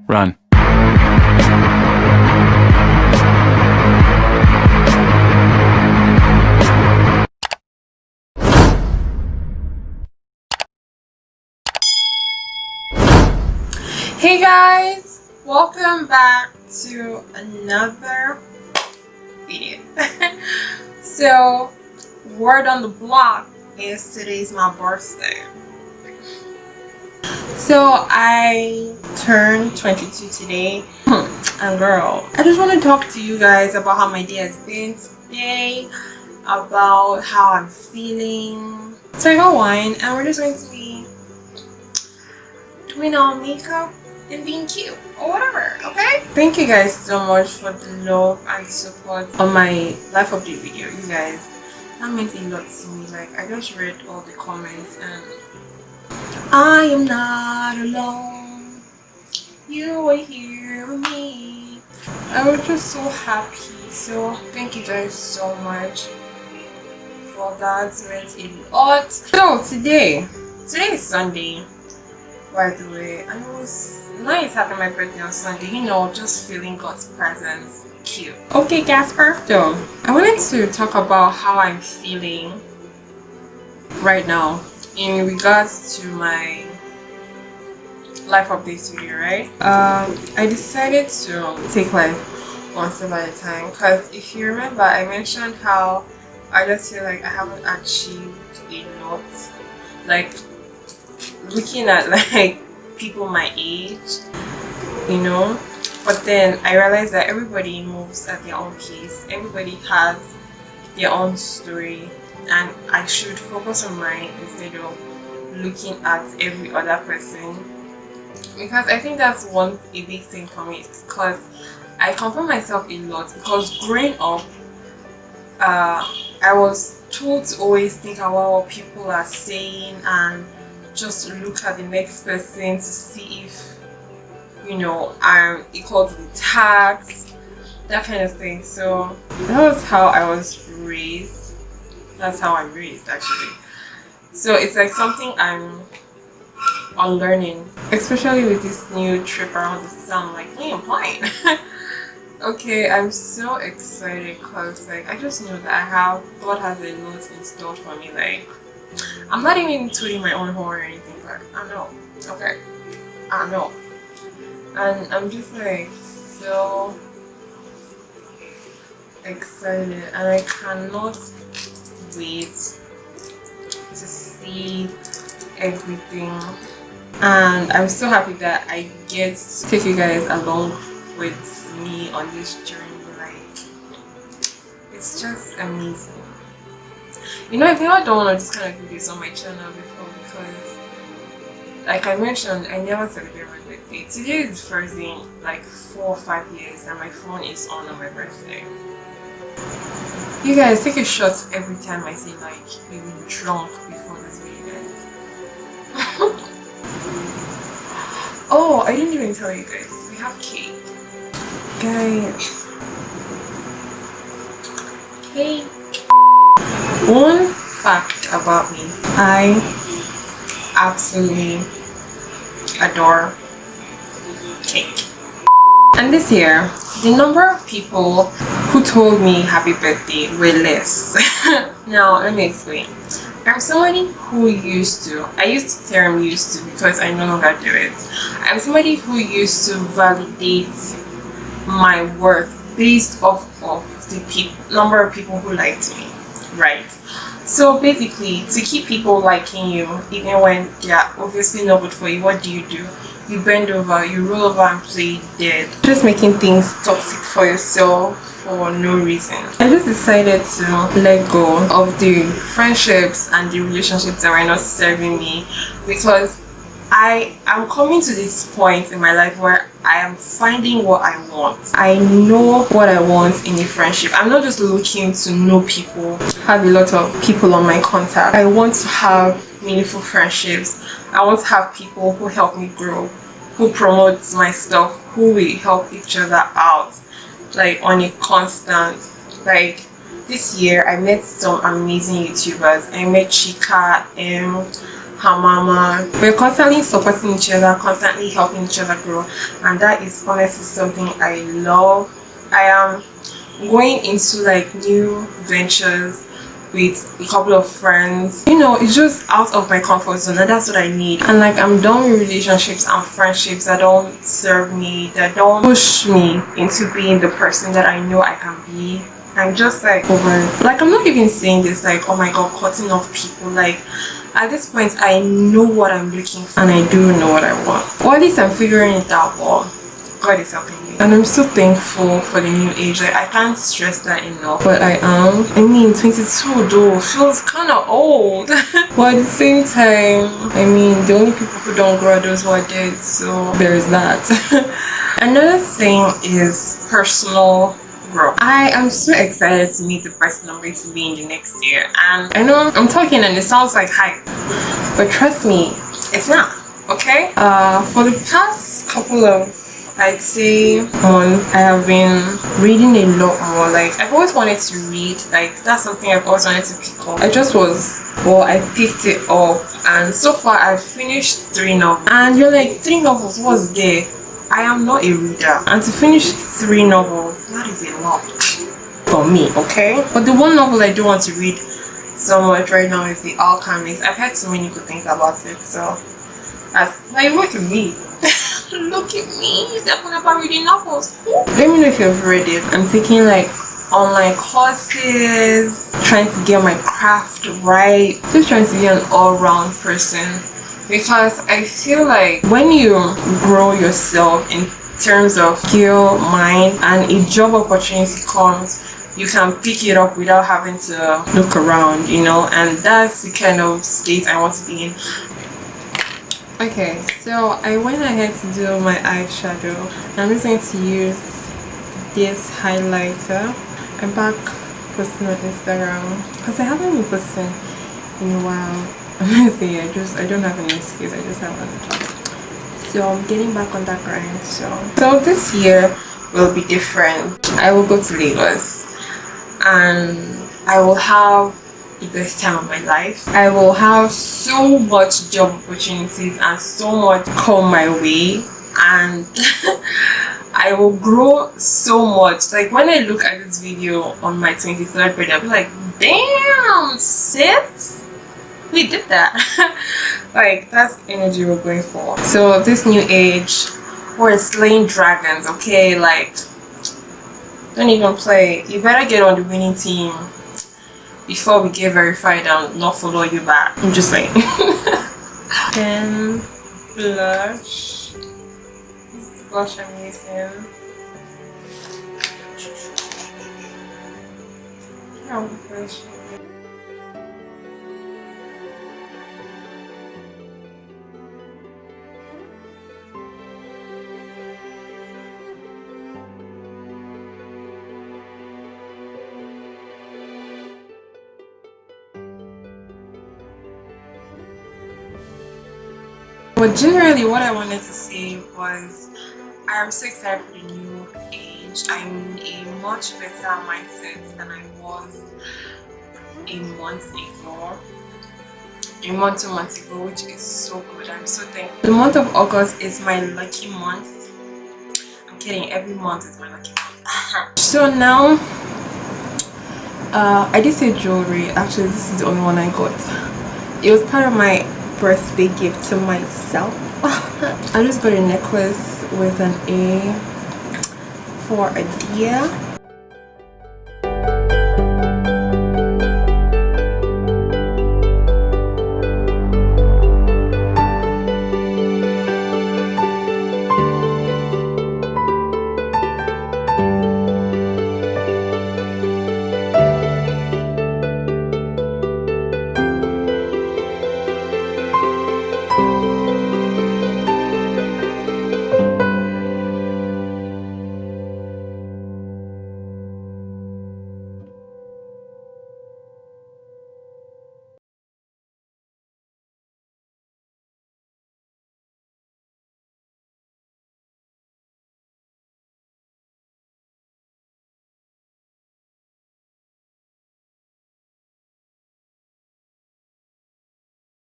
Run. Hey guys, welcome back to another video. So, word on the block is today's my birthday. So I turned 22 today, and girl, I just want to talk to you guys about how my day has been today, about how I'm feeling. So I got wine, and we're just going to be doing our makeup and being cute or whatever. Okay, thank you guys so much for the love and support on my life update video. You guys, that meant a lot to me. Like, I just read all the comments and I am not alone, you are here with me. I was just so happy. So thank you guys so much for that. It meant a lot. So today is Sunday, by the way, and it was nice having my birthday on Sunday. You know, just feeling God's presence. Cute. Okay, Gasper. So I wanted to talk about how I'm feeling right now in regards to my life updates video, right? I decided to take life one step at a time, because if you remember, I mentioned how I just feel like I haven't achieved a lot, like looking at like people my age, you know. But then I realized that everybody moves at their own pace, everybody has their own story, and I should focus on mine instead of looking at every other person, because I think that's a big thing for me, because I compare myself a lot, because growing up I was told to always think about what people are saying and just look at the next person to see if, you know, I'm equal to the tax, that kind of thing. So that was how I was raised. That's how I'm raised, actually. So it's like something I'm unlearning, especially with this new trip around the sun. Like, hey, I'm flying. Okay, I'm so excited, because like I just know that God has a lot in store for me. Like, I'm not even tooting my own horn or anything, but I know. Okay, I know, and I'm just like so excited, and I cannot wait to see everything. And I'm so happy that I get to take you guys along with me on this journey. Like, it's just amazing. You know, I've never done one of these kind of videos on my channel before, because like I mentioned, I never celebrate my birthday. Today is the first day in like 4 or 5 years that my phone is on my birthday. You guys, take a shot every time I say like we were drunk before this video ends. Oh, I didn't even tell you guys, we have cake. Guys, cake. One fact about me, I absolutely adore cake. And this year, the number of people who told me happy birthday were less. Now, let me explain. I'm somebody who I used to term used to, because I no longer do it. I'm somebody who used to validate my worth based off of the number of people who liked me, right? So basically, to keep people liking you, even when they're obviously not good for you, what do? You bend over, you roll over and play dead. Just making things toxic for yourself for no reason. I just decided to let go of the friendships and the relationships that were not serving me, because I am coming to this point in my life where I am finding what I want. I know what I want in a friendship. I'm not just looking to know people, have a lot of people on my contact. I want to have meaningful friendships. I want to have people who help me grow, who promote my stuff, who will help each other out, like on a constant. Like, this year I met some amazing YouTubers. I met Chika, her mama. We're constantly supporting each other, constantly helping each other grow, and that is honestly something I love. I am going into like new ventures with a couple of friends. You know, it's just out of my comfort zone, and that's what I need. And like, I'm done with relationships and friendships that don't serve me, that don't push me into being the person that I know I can be. I'm just like over it. Like, I'm not even saying this like, oh my god, cutting off people. Like, at this point I know what I'm looking for, and I do know what I want, or at least I'm figuring it out. But God is helping me, and I'm so thankful for the new age. Like, I can't stress that enough. But I mean, 22 though feels kind of old. But at the same time, I mean, the only people who don't grow are those who are dead, so there's that. Another thing is personal growth. I am so excited to meet the person I'm going to be in the next year, and I know I'm talking and it sounds like hype, but trust me, it's not. Okay, for the past couple of, I'd say, months, I have been reading a lot more. Like, I've always wanted to read. Like, that's something I've always wanted to pick up. I picked it up, and so far I've finished 3 novels. And you're like, 3 novels, what's there? I am not a reader, and to finish 3 novels, that is a lot for me, okay? But the one novel I do want to read so much right now is The Alchemist. I've heard so many good things about it, so that's like, look at me. Look at me, talking about reading novels. Let me know if you've read it. I'm taking like online courses, trying to get my craft right, just trying to be an all-round person. Because I feel like when you grow yourself in terms of skill, mind, and a job opportunity comes, you can pick it up without having to look around, you know, and that's the kind of state I want to be in. Okay, so I went ahead to do my eyeshadow. I'm just going to use this highlighter. I'm back posting on Instagram because I haven't been posting in a while. Honestly, I don't have any excuse. I just haven't. So I'm getting back on that grind. So this year will be different. I will go to Lagos, and I will have the best time of my life. I will have so much job opportunities and so much come my way, and I will grow so much. Like, when I look at this video on my 23rd birthday, I'll be like, damn sis, we did that. Like, that's energy we're going for. So this new age, we're slaying dragons, okay? Like, don't even play. You better get on the winning team before we get verified and not follow you back. I'm just saying. Then blush. This is blush I'm using. Blush. But generally, what I wanted to say was, I am so excited for the new age. I'm in a much better mindset than I was a month ago. A month, 2 months ago, which is so good. I'm so thankful. The month of August is my lucky month. I'm kidding, every month is my lucky month. So now, I did say jewelry. Actually, this is the only one I got. It was part of my birthday gift to myself. I just got a necklace with an A for Adiah,